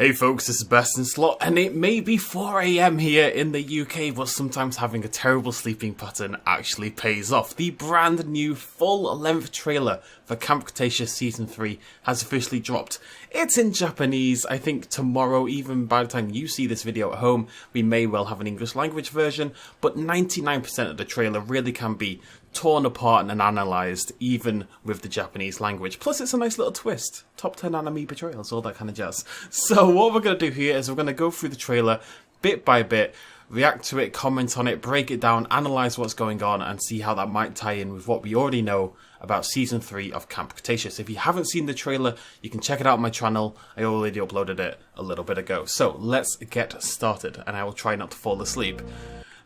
Hey folks, this is BestInSlot, and it may be 4 AM here in the UK, but sometimes having a terrible sleeping pattern actually pays off. The brand new full-length trailer for Camp Cretaceous Season 3 has officially dropped. It's in Japanese. I think tomorrow, even by the time you see this video at home, we may well have an English language version, but 99% of the trailer really can be torn apart and analysed, even with the Japanese language. Plus, it's a nice little twist. Top 10 anime betrayals, all that kind of jazz. So what we're going to do here is we're going to go through the trailer bit by bit, react to it, comment on it, break it down, analyse what's going on, and see how that might tie in with what we already know about Season 3 of Camp Cretaceous. If you haven't seen the trailer, you can check it out on my channel. I already uploaded it a little bit ago. So let's get started, and I will try not to fall asleep.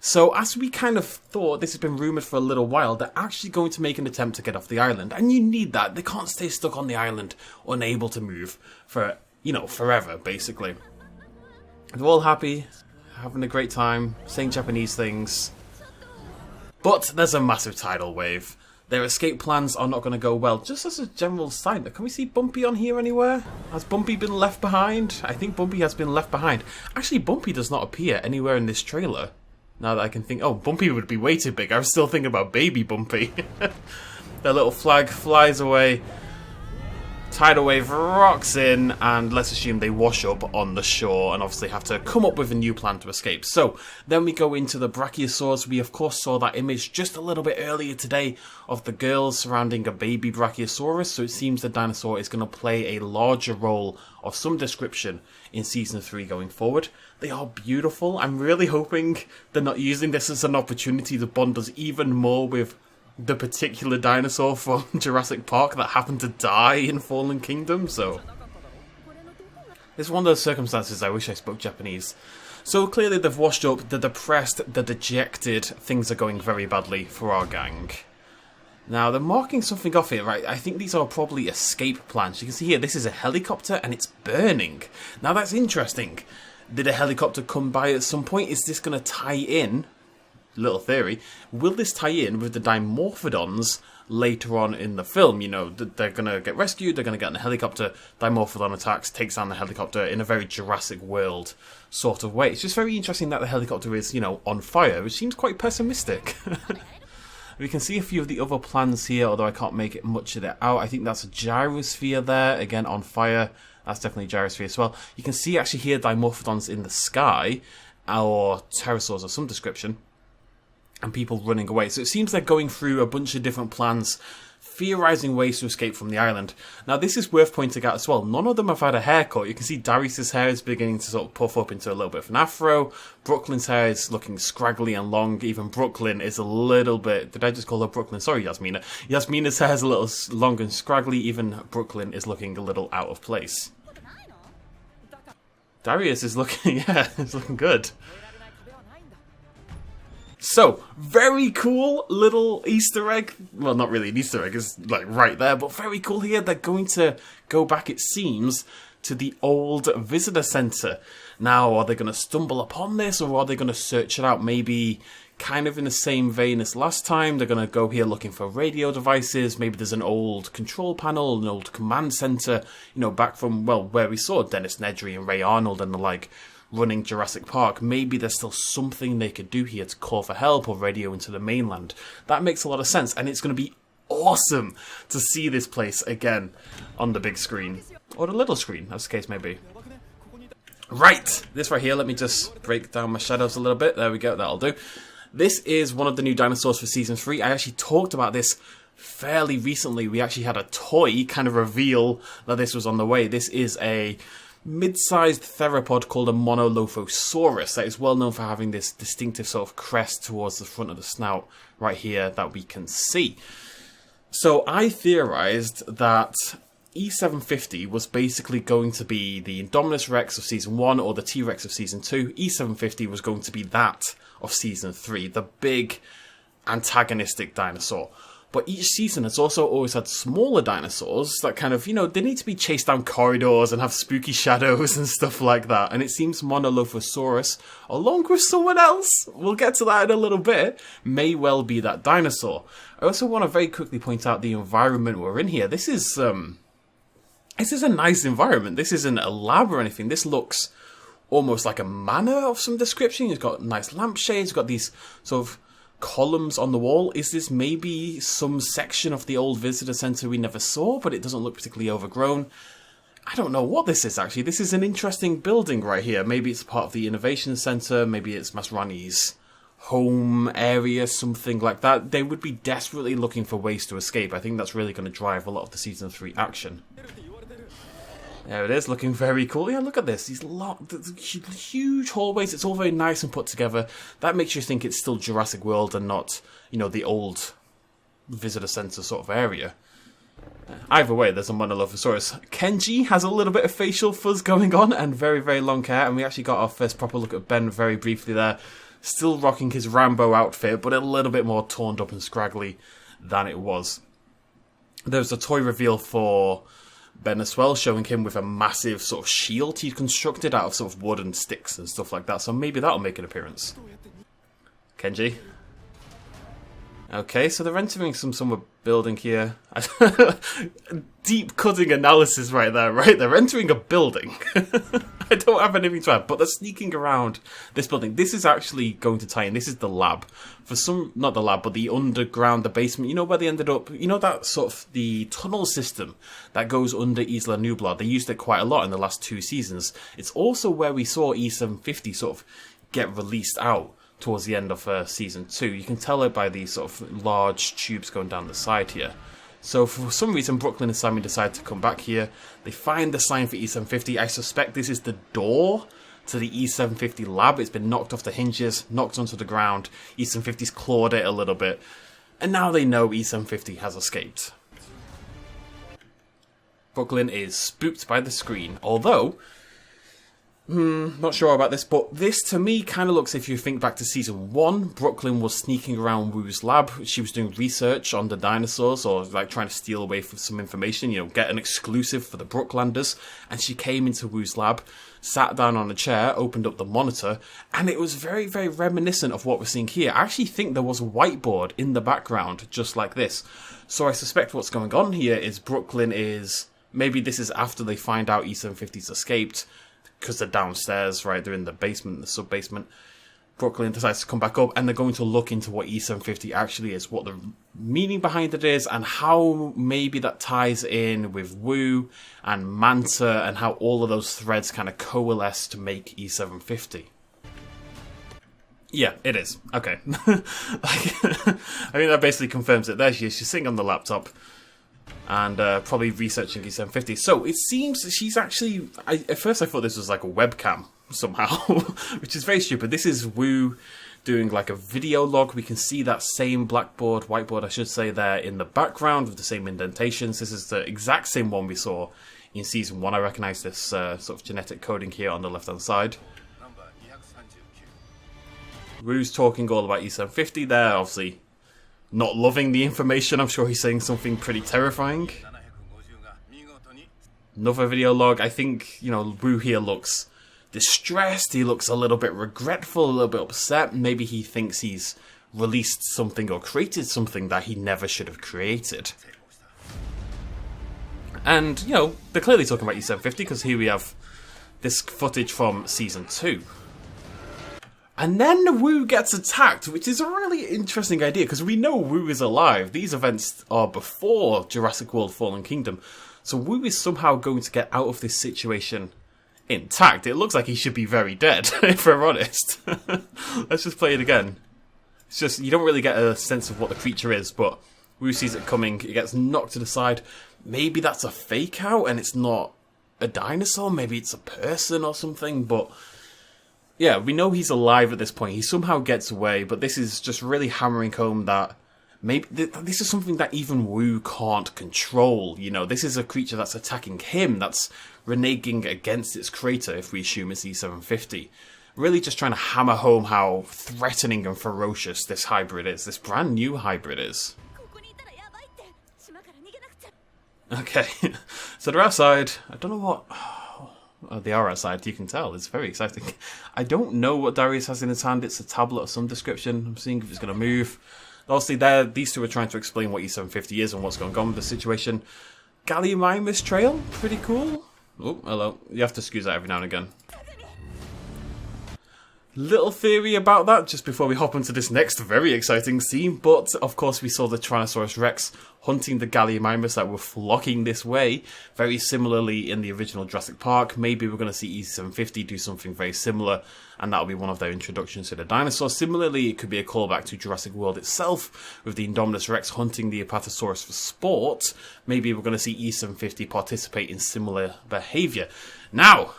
So, as we kind of thought, this has been rumoured for a little while, they're actually going to make an attempt to get off the island. And you need that. They can't stay stuck on the island, unable to move for, forever, basically. They're all happy, having a great time, saying Japanese things. But there's a massive tidal wave. Their escape plans are not going to go well. Just as a general side note, can we see Bumpy on here anywhere? Has Bumpy been left behind? I think Bumpy has been left behind. Actually, Bumpy does not appear anywhere in this trailer. Now that I can think, oh, Bumpy would be way too big. I was still thinking about baby Bumpy. Their little flag flies away. Tidal wave rocks in, and let's assume they wash up on the shore and obviously have to come up with a new plan to escape. So, then we go into the Brachiosaurus. We, of course, saw that image just a little bit earlier today of the girls surrounding a baby Brachiosaurus. So it seems the dinosaur is going to play a larger role of some description in Season 3 going forward. They are beautiful. I'm really hoping they're not using this as an opportunity to bond us even more with the particular dinosaur from Jurassic Park that happened to die in Fallen Kingdom. So it's one of those circumstances I wish I spoke Japanese. So clearly they've washed up, they're depressed, they're dejected, things are going very badly for our gang. Now, they're marking something off here, right? I think these are probably escape plans. You can see here, this is a helicopter and it's burning. Now, that's interesting. Did a helicopter come by at some point? Is this going to tie in? Little theory. Will this tie in with the Dimorphodons later on in the film? You know, they're going to get rescued, they're going to get in a helicopter, Dimorphodon attacks, takes down the helicopter in a very Jurassic World sort of way. It's just very interesting that the helicopter is, on fire, which seems quite pessimistic. We can see a few of the other plans here, although I can't make it much of it out. I think that's a gyrosphere there, again on fire. That's definitely a gyrosphere as well. You can see actually here Dimorphodons in the sky, or pterosaurs of some description, and people running away. So it seems they're going through a bunch of different plans, theorising ways to escape from the island. Now this is worth pointing out as well, none of them have had a haircut. You can see Darius's hair is beginning to sort of puff up into a little bit of an afro. Brooklyn's hair is looking scraggly and long. Even Brooklyn is a little bit... Did I just call her Brooklyn? Sorry, Yasmina. Yasmina's hair is a little long and scraggly. Even Brooklyn is looking a little out of place. Darius is looking... yeah, it's looking good. So, very cool little Easter egg. Well, not really an Easter egg, it's like right there, but very cool here. They're going to go back, it seems, to the old visitor centre. Now, are they going to stumble upon this, or are they going to search it out? Maybe kind of in the same vein as last time. They're going to go here looking for radio devices. Maybe there's an old control panel, an old command centre, back from, well, where we saw Dennis Nedry and Ray Arnold and the like running Jurassic Park. Maybe there's still something they could do here to call for help or radio into the mainland. That makes a lot of sense, and it's going to be awesome to see this place again on the big screen. Or the little screen, as the case may be. Right, this right here, let me just break down my shadows a little bit. There we go, that'll do. This is one of the new dinosaurs for Season 3. I actually talked about this fairly recently. We actually had a toy kind of reveal that this was on the way. This is a mid-sized theropod called a Monolofosaurus that is well known for having this distinctive sort of crest towards the front of the snout right here that we can see. So I theorized that E750 was basically going to be the Indominus Rex of Season 1 or the T-Rex of Season 2. E750 was going to be that of Season 3, the big antagonistic dinosaur. But each season has also always had smaller dinosaurs that kind of, they need to be chased down corridors and have spooky shadows and stuff like that. And it seems Monolofosaurus, along with someone else, we'll get to that in a little bit, may well be that dinosaur. I also want to very quickly point out the environment we're in here. This is This is a nice environment. This isn't a lab or anything. This looks almost like a manor of some description. It's got nice lampshades, got these sort of columns on the wall. Is this maybe some section of the old visitor centre we never saw, but it doesn't look particularly overgrown? I don't know what this is, actually. This is an interesting building right here. Maybe it's part of the innovation centre, maybe it's Masrani's home area, something like that. They would be desperately looking for ways to escape. I think that's really going to drive a lot of the Season 3 action. There it is, looking very cool. Yeah, look at this. These huge hallways. It's all very nice and put together. That makes you think it's still Jurassic World and not, you know, the old visitor centre sort of area. Either way, there's a Monolofosaurus. Kenji has a little bit of facial fuzz going on and very, very long hair. And we actually got our first proper look at Ben very briefly there. Still rocking his Rambo outfit, but a little bit more torn up and scraggly than it was. There's a toy reveal for Ben as well, showing him with a massive sort of shield he'd constructed out of sort of wood and sticks and stuff like that. So maybe that'll make an appearance. Kenji. Okay, so they're entering some summer building here. Deep cutting analysis right there, right? They're entering a building. I don't have anything to add, but they're sneaking around this building. This is actually going to tie in. This is the lab. For some, not the lab, but the underground, the basement. You know where they ended up? You know that sort of the tunnel system that goes under Isla Nublar? They used it quite a lot in the last 2 seasons. It's also where we saw E750 sort of get released out towards the end of Season 2. You can tell it by these sort of large tubes going down the side here. So for some reason, Brooklyn and Sammy decide to come back here. They find the sign for E750. I suspect this is the door to the E750 lab. It's been knocked off the hinges, knocked onto the ground. E750's clawed it a little bit. And now they know E750 has escaped. Brooklyn is spooked by the screen. Although, not sure about this, but this to me kind of looks, if you think back to Season 1, Brooklyn was sneaking around Wu's lab. She was doing research on the dinosaurs, or like trying to steal away from some information, you know, get an exclusive for the Brooklanders. And she came into Wu's lab, sat down on a chair, opened up the monitor, and it was very, very reminiscent of what we're seeing here. I actually think there was a whiteboard in the background, just like this. So I suspect what's going on here is Brooklyn is, maybe this is after they find out E750's escaped, because they're downstairs, right? They're in the basement, the sub-basement. Brooklyn decides to come back up, and they're going to look into what E750 actually is, what the meaning behind it is, and how maybe that ties in with Wu and Manta, and how all of those threads kind of coalesce to make E750. Yeah, it is. Okay. I mean, that basically confirms it. There she is. She's sitting on the laptop. And probably researching E750. So it seems that she's actually... at first I thought this was like a webcam somehow, which is very stupid. This is Wu doing like a video log. We can see that same whiteboard I should say, there in the background with the same indentations. This is the exact same one we saw in Season 1. I recognise this sort of genetic coding here on the left-hand side. Wu's talking all about E750 there, obviously not loving the information. I'm sure he's saying something pretty terrifying. Another video log. I think, you know, Wu here looks distressed. He looks a little bit regretful, a little bit upset. Maybe he thinks he's released something or created something that he never should have created. And, you know, they're clearly talking about E750 because here we have this footage from Season 2. And then Wu gets attacked, which is a really interesting idea, because we know Wu is alive. These events are before Jurassic World Fallen Kingdom. So Wu is somehow going to get out of this situation intact. It looks like he should be very dead, if we're honest. Let's just play it again. It's just, you don't really get a sense of what the creature is, but Wu sees it coming, it gets knocked to the side. Maybe that's a fake out, and it's not a dinosaur. Maybe it's a person or something, but... yeah, we know he's alive at this point. He somehow gets away, but this is just really hammering home that maybe this is something that even Wu can't control. You know, this is a creature that's attacking him, that's reneging against its creator, if we assume it's E750. Really just trying to hammer home how threatening and ferocious this hybrid is, this brand new hybrid is. Okay, so they're outside. I don't know what... they are outside, you can tell. It's very exciting. I don't know what Darius has in his hand. It's a tablet of some description. I'm seeing if it's going to move. Obviously, these two are trying to explain what E750 is and what's going on with the situation. Gallimimus trail, pretty cool. Oh, hello. You have to excuse that every now and again. Little theory about that just before we hop into this next very exciting scene, but of course we saw the Tyrannosaurus Rex hunting the Gallimimus that were flocking this way, very similarly in the original Jurassic Park. Maybe we're going to see E750 do something very similar, and that'll be one of their introductions to the dinosaur. Similarly, it could be a callback to Jurassic World itself, with the Indominus Rex hunting the Apatosaurus for sport. Maybe we're going to see E750 participate in similar behaviour. Now,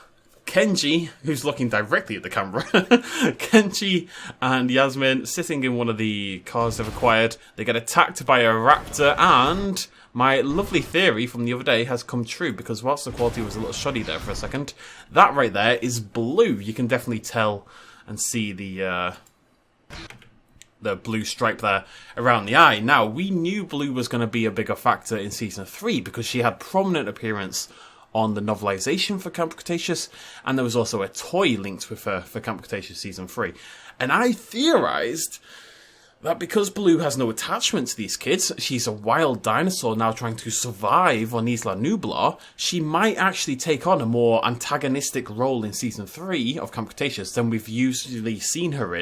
Kenji, who's looking directly at the camera, Kenji and Yasmin sitting in one of the cars they've acquired. They get attacked by a raptor, and my lovely theory from the other day has come true, because whilst the quality was a little shoddy there for a second, that right there is Blue. You can definitely tell and see the blue stripe there around the eye. Now, we knew Blue was going to be a bigger factor in Season 3 because she had prominent appearance on the novelization for Camp Cretaceous, and there was also a toy linked with her for Camp Cretaceous Season 3. And I theorized that because Blue has no attachment to these kids, she's a wild dinosaur now trying to survive on Isla Nublar, she might actually take on a more antagonistic role in Season 3 of Camp Cretaceous than we've usually seen her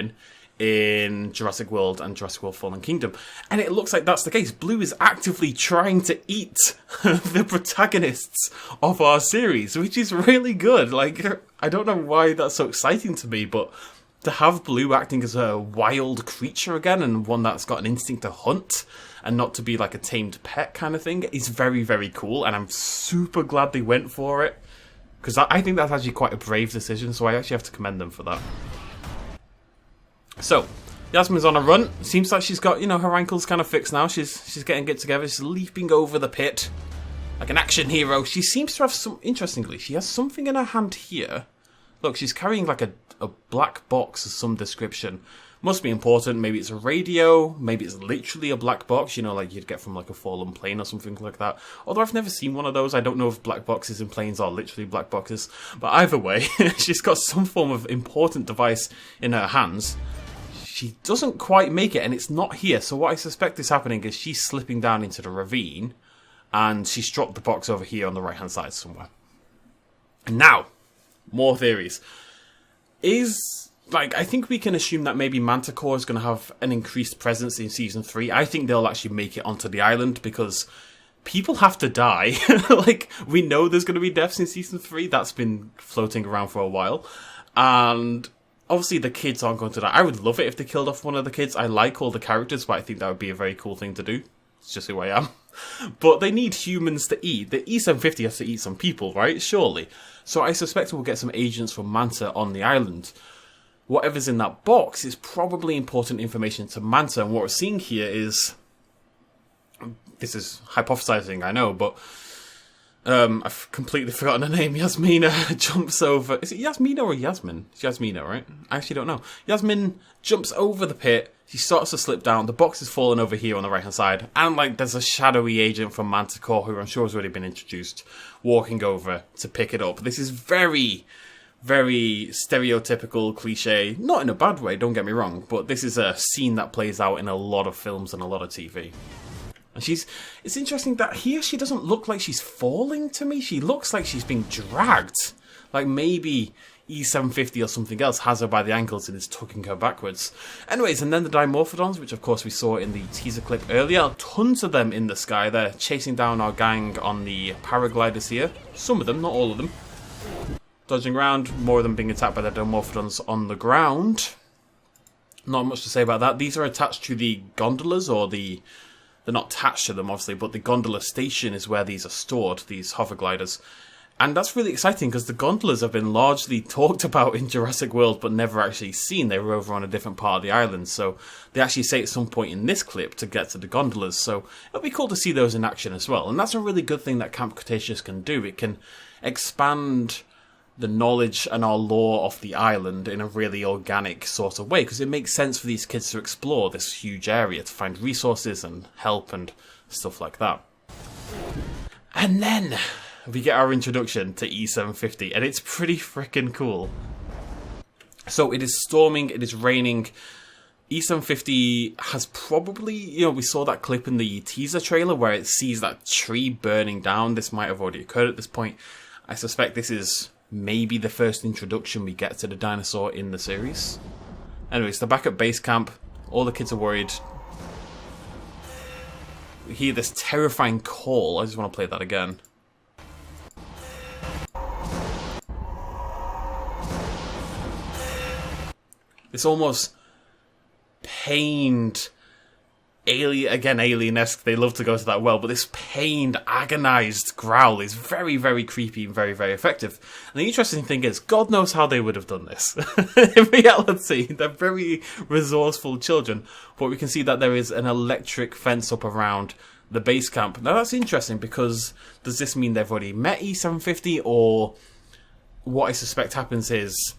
in Jurassic World and Jurassic World Fallen Kingdom. And it looks like that's the case. Blue is actively trying to eat the protagonists of our series, which is really good. Like, I don't know why that's so exciting to me, but to have Blue acting as a wild creature again, and one that's got an instinct to hunt and not to be like a tamed pet kind of thing, is very, very cool. And I'm super glad they went for it, because I think that's actually quite a brave decision, so I actually have to commend them for that. So, Yasmin's on a run. Seems like she's got, her ankles kind of fixed now. She's getting it together. She's leaping over the pit like an action hero. She seems to have interestingly, she has something in her hand here. Look, she's carrying like a black box of some description. Must be important. Maybe it's a radio. Maybe it's literally a black box, like you'd get from like a fallen plane or something like that. Although I've never seen one of those. I don't know if black boxes in planes are literally black boxes. But either way, she's got some form of important device in her hands. She doesn't quite make it, and it's not here. So what I suspect is happening is she's slipping down into the ravine, and she's dropped the box over here on the right-hand side somewhere. And now, more theories. I think we can assume that maybe Manticore is going to have an increased presence in Season 3. I think they'll actually make it onto the island, because people have to die. We know there's going to be deaths in Season 3. That's been floating around for a while. And obviously, the kids aren't going to die. I would love it if they killed off one of the kids. I like all the characters, but I think that would be a very cool thing to do. It's just who I am. But they need humans to eat. The E750 has to eat some people, right? Surely. So I suspect we'll get some agents from Manta on the island. Whatever's in that box is probably important information to Manta. And what we're seeing here is... This is hypothesizing, I know, but... I've completely forgotten her name. Yasmina jumps over... Is it Yasmina or Yasmin? It's Yasmina, right? I actually don't know. Yasmin jumps over the pit. She starts to slip down. The box is falling over here on the right-hand side. And, there's a shadowy agent from Manticore, who I'm sure has already been introduced, walking over to pick it up. This is very, very stereotypical, cliche. Not in a bad way, don't get me wrong. But this is a scene that plays out in a lot of films and a lot of TV. And it's interesting that here she doesn't look like she's falling to me. She looks like she's being dragged. Like maybe E750 or something else has her by the ankles and is tucking her backwards. Anyways, and then the Dimorphodons, which of course we saw in the teaser clip earlier. Tons of them in the sky. They're chasing down our gang on the paragliders here. Some of them, not all of them. Dodging around, more of them being attacked by the Dimorphodons on the ground. Not much to say about that. These are attached to the gondolas, or they're not attached to them, obviously, but the gondola station is where these are stored, these hover gliders. And that's really exciting, because the gondolas have been largely talked about in Jurassic World, but never actually seen. They were over on a different part of the island, so they actually say at some point in this clip to get to the gondolas, so it'll be cool to see those in action as well. And that's a really good thing that Camp Cretaceous can do. It can expand the knowledge and our lore of the island in a really organic sort of way, because it makes sense for these kids to explore this huge area to find resources and help and stuff like that. And then we get our introduction to E750, and it's pretty freaking cool. So it is storming, it is raining. E750 has probably, you know, we saw that clip in the teaser trailer where it sees that tree burning down. This might have already occurred at this point. I suspect this is maybe the first introduction we get to the dinosaur in the series. Anyways, they're back at base camp. All the kids are worried. We hear this terrifying call. I just want to play that again. This almost pained, alien-esque, they love to go to that well, but this pained, agonized growl is very, very creepy and very, very effective. And the interesting thing is, God knows how they would have done this. In reality, they're very resourceful children, but we can see that there is an electric fence up around the base camp. Now that's interesting, because does this mean they've already met E750, or what I suspect happens is,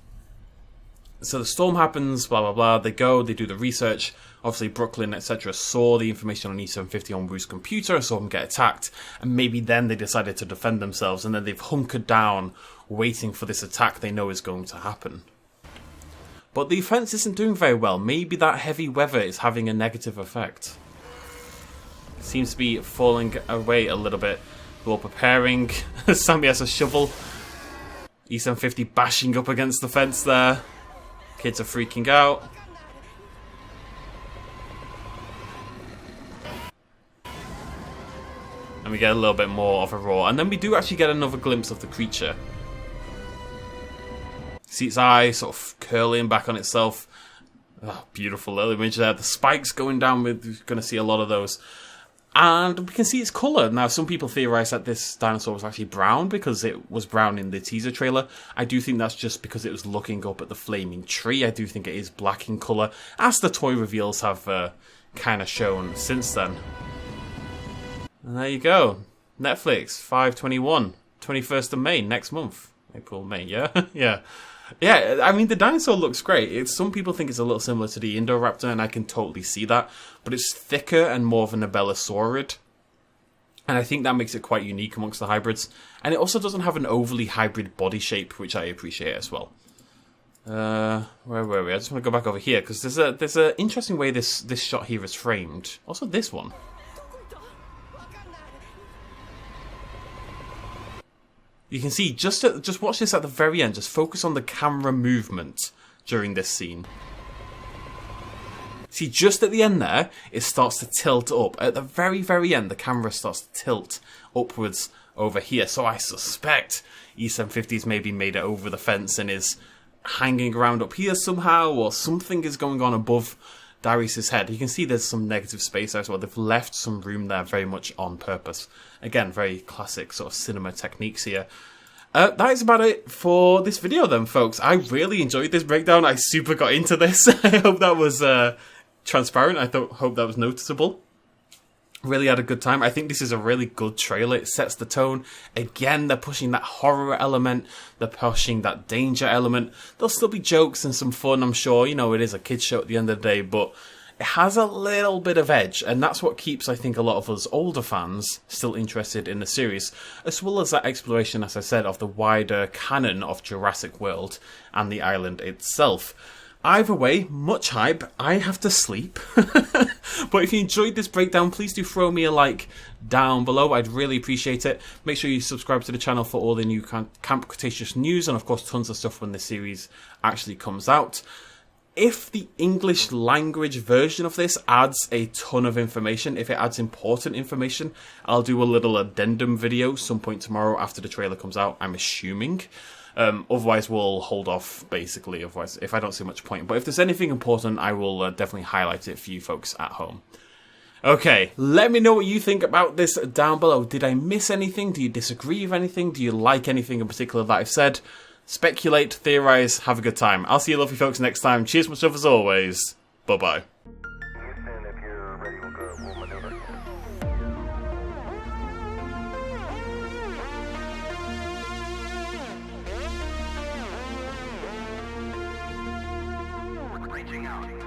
so the storm happens, blah, blah, blah, they go, they do the research. Obviously, Brooklyn, etc. saw the information on E750 on Wu's computer, saw them get attacked, and maybe then they decided to defend themselves, and then they've hunkered down, waiting for this attack they know is going to happen. But the fence isn't doing very well. Maybe that heavy weather is having a negative effect. It seems to be falling away a little bit. We're preparing. Sammy has a shovel. E750 bashing up against the fence there. Kids are freaking out. And we get a little bit more of a roar. And then we do actually get another glimpse of the creature. See its eye sort of curling back on itself. Oh, beautiful little image there. The spikes going down, we're going to see a lot of those. And we can see its colour. Now, some people theorise that this dinosaur was actually brown because it was brown in the teaser trailer. I do think that's just because it was looking up at the flaming tree. I do think it is black in colour, as the toy reveals have kind of shown since then. And there you go. Netflix, 5/21, 21st of May, next month. April, May, yeah? Yeah. Yeah, I mean, the dinosaur looks great. Some people think it's a little similar to the Indoraptor, and I can totally see that. But it's thicker and more of a Nabellasaurid. And I think that makes it quite unique amongst the hybrids. And it also doesn't have an overly hybrid body shape, which I appreciate as well. Where were we? I just want to go back over here, because there's a interesting way this shot here is framed. Also this one. You can see, just watch this at the very end, just focus on the camera movement during this scene. See, just at the end there, it starts to tilt up. At the very, very end, the camera starts to tilt upwards over here. So I suspect E750's maybe made it over the fence and is hanging around up here somehow, or something is going on above Darius's head. You can see there's some negative space there as well. They've left some room there very much on purpose. Again, very classic sort of cinema techniques here. That is about it for this video then, folks. I really enjoyed this breakdown. I super got into this. I hope that was transparent. I hope that was noticeable. Really had a good time. I think this is a really good trailer. It sets the tone. Again, they're pushing that horror element. They're pushing that danger element. There'll still be jokes and some fun, I'm sure. You know, it is a kid's show at the end of the day, but it has a little bit of edge, and that's what keeps, I think, a lot of us older fans still interested in the series, as well as that exploration, as I said, of the wider canon of Jurassic World and the island itself. Either way, much hype. I have to sleep. But if you enjoyed this breakdown, please do throw me a like down below. I'd really appreciate it. Make sure you subscribe to the channel for all the new Camp Cretaceous news, and of course tons of stuff when the series actually comes out. If the English language version of this adds a ton of information, if it adds important information, I'll do a little addendum video some point tomorrow after the trailer comes out, I'm assuming. Otherwise, we'll hold off, basically, otherwise, if I don't see much point. But if there's anything important, I will definitely highlight it for you folks at home. Okay, let me know what you think about this down below. Did I miss anything? Do you disagree with anything? Do you like anything in particular that I've said? Speculate, theorize, have a good time. I'll see you lovely folks next time. Cheers, much love as always. Bye-bye. Reaching out.